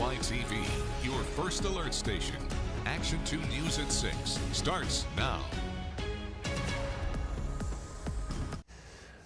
WBAY TV, your first alert station. Action 2 News at 6 starts now.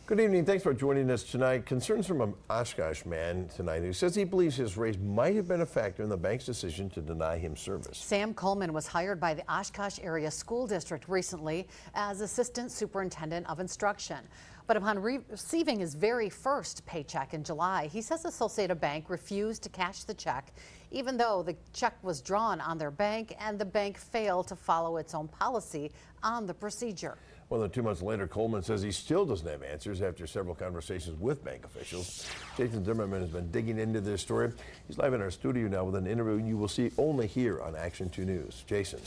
Good evening. Thanks for joining us tonight. Concerns from an Oshkosh man tonight who says he believes his race might have been a factor in the bank's decision to deny him service. Sam Coleman was hired by the Oshkosh Area School District recently as Assistant Superintendent of Instruction. But upon receiving his very first paycheck in July, he says Associated Bank refused to cash the check, even though the check was drawn on their bank and the bank failed to follow its own policy on the procedure. More than 2 months later, Coleman says he still doesn't have answers after several conversations with bank officials. Jason Zimmerman has been digging into this story. He's live in our studio now with an interview you will see only here on Action 2 News. Jason.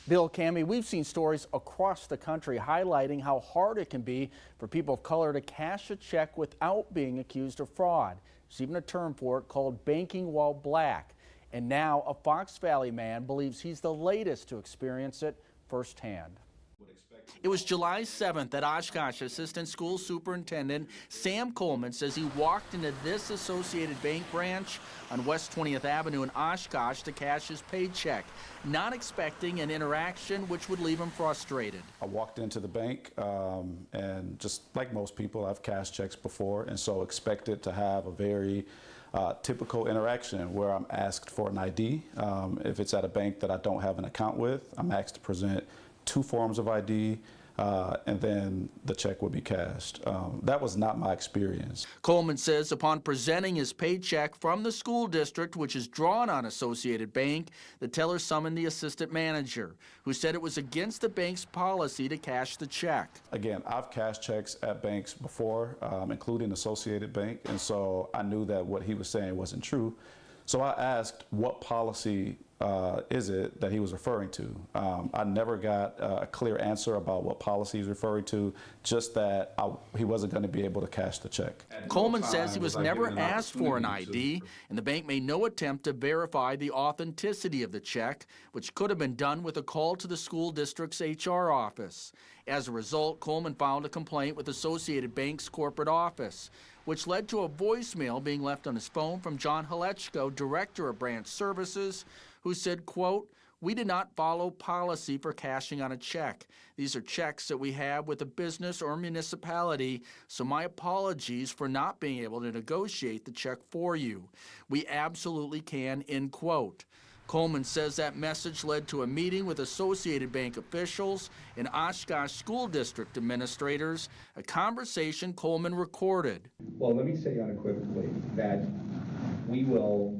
Bill, Cammie, we've seen stories across the country highlighting how hard it can be for people of color to cash a check without being accused of fraud. There's even a term for it called banking while black. And now a Fox Valley man believes he's the latest to experience it firsthand. It was July 7th that Oshkosh Assistant School Superintendent Sam Coleman says he walked into this Associated Bank branch on West 20th Avenue in Oshkosh to cash his paycheck, not expecting an interaction which would leave him frustrated. I walked into the bank and just like most people, I've cashed checks before, and so expected to have a very typical interaction where I'm asked for an ID. If it's at a bank that I don't have an account with, I'm asked to present 2 forms of ID, and then the check would be cashed. That was not my experience. Coleman says upon presenting his paycheck from the school district, which is drawn on Associated Bank, the teller summoned the assistant manager, who said it was against the bank's policy to cash the check. Again, I've cashed checks at banks before, including Associated Bank, and so I knew that what he was saying wasn't true. So I asked what policy is it that he was referring to. I never got a clear answer about what policy he's referring to, just that he wasn't going to be able to cash the check. Coleman says he was never asked for an ID, and the bank made no attempt to verify the authenticity of the check, which could have been done with a call to the school district's HR office. As a result, Coleman filed a complaint with Associated Bank's corporate office, which led to a voicemail being left on his phone from John Halechko, director of branch services, who said, quote, "We did not follow policy for cashing on a check. These are checks that we have with a business or municipality, so my apologies for not being able to negotiate the check for you. We absolutely can," end quote. Coleman says that message led to a meeting with Associated Bank officials and Oshkosh School District administrators, a conversation Coleman recorded. Well, let me say unequivocally that we will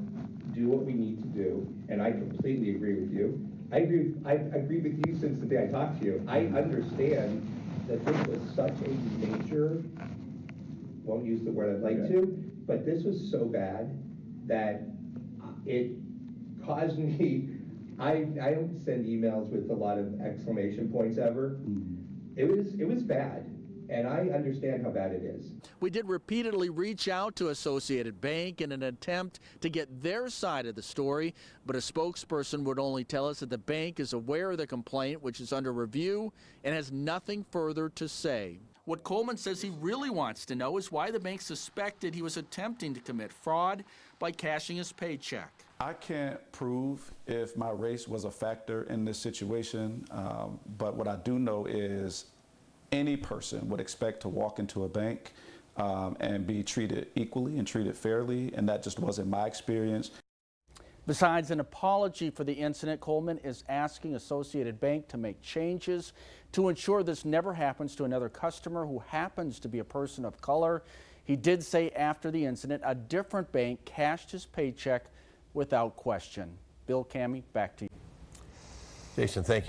do what we need to do, and I completely agree with you. I agree with you since the day I talked to you. I understand that this was such a major, won't use the word I'd like to, but this was so bad that it caused me, I don't send emails with a lot of exclamation points ever. It was bad. And I understand how bad it is. We did repeatedly reach out to Associated Bank in an attempt to get their side of the story, but a spokesperson would only tell us that the bank is aware of the complaint, which is under review, and has nothing further to say. What Coleman says he really wants to know is why the bank suspected he was attempting to commit fraud by cashing his paycheck. I can't prove if my race was a factor in this situation, but what I do know is any person would expect to walk into a bank and be treated equally and treated fairly, and that just wasn't my experience. Besides an apology for the incident, Coleman is asking Associated Bank to make changes to ensure this never happens to another customer who happens to be a person of color. He did say after the incident, a different bank cashed his paycheck without question. Bill, Cammie, back to you. Jason, thank you.